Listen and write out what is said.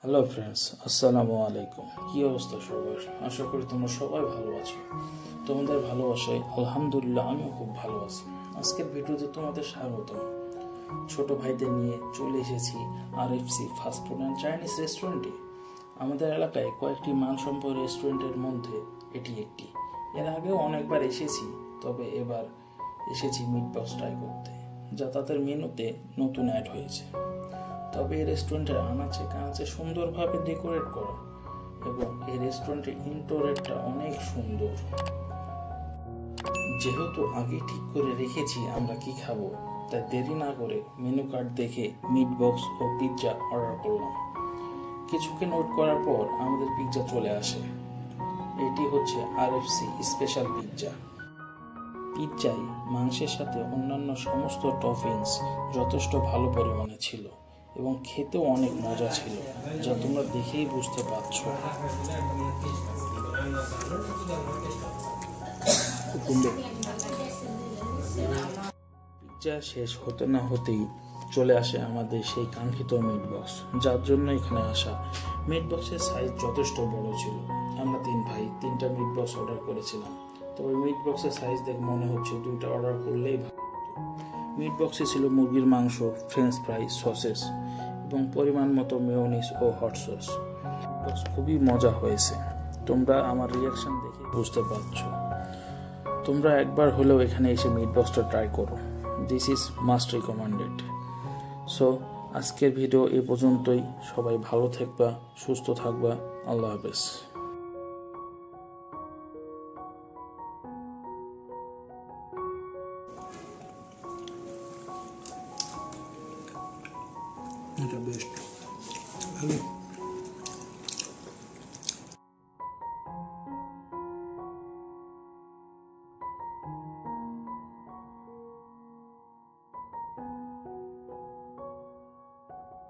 Hello friends, আসসালামু আলাইকুম। কি অবস্থা সবার? আশা করি তোমরা সবাই ভালো আছো। তোমাদের ভালোবাসায় আলহামদুলিল্লাহ আমিও খুব ভালো আছি। আজকের ভিডিওতে তোমাদের স্বাগতম। ছোট ভাইদের নিয়ে চলে এসেছি RFC ফাস্টফুড অ্যান্ড চাইনিজ রেস্টুরেন্টে। আমাদের এলাকায় কয়েকটি মানসম্পন্ন রেস্টুরেন্টের মধ্যে এটি একটি। এর আগেও অনেকবার এসেছি, তবে এবার এসেছি মিট বক্স ট্রাই করতে, যা তাদের মেনুতে নতুন অ্যাড হয়েছে। তবে এই রেস্টুরেন্টের আনাচে কানাচে সুন্দরভাবে ডেকোরেট করা এবং এই রেস্টুরেন্টের ইন্টেরিয়রটা অনেক সুন্দর। যেহেতু আগে ঠিক করে রেখেছি আমরা কি খাবো, তাই দেরি না করে মেনু কার্ড দেখে মিট বক্স ও পিৎজা অর্ডার করলাম। কিছুক্ষণ ওয়েট করার পর আমাদের পিৎজা চলে আসে। এটি হচ্ছে RFC স্পেশাল পিৎজা। পিৎজায় মাংসের সাথে অন্যান্য সমস্ত টপিংস যথেষ্ট ভালো পরিমাণে ছিল এবং খেতেও অনেক মজা ছিল, যা তোমরা দেখেই বুঝতে পারছো। পিৎজা শেষ হতে না হতেই চলে আসে আমাদের সেই কাঙ্ক্ষিত মিট বক্স, যার জন্য এখানে আসা। মিট বক্সের সাইজ যথেষ্ট বড় ছিল। আমরা 3 ভাই 3টা মিট বক্স অর্ডার করেছিলাম। তবে মিট বক্সের সাইজ দেখে মনে হচ্ছে 2টা অর্ডার করলেই ভালো হতো। মিট বক্সে ছিল মুরগির মাংস, ফ্রেঞ্চ ফ্রাই, সসেস এবং পরিমাণ মতো মেয়োনিজ ও হট সস। বক্স খুবই মজা হয়েছে। তোমরা আমার রিয়াকশন দেখে বুঝতে পারছো। তোমরা একবার হলেও এখানে এসে মিট বক্সটা ট্রাই করো। This is must recommended. So আজকের ভিডিও এই পর্যন্তই। সবাই ভালো থাকবা, সুস্থ থাকবা। আল্লাহ হাফেজ।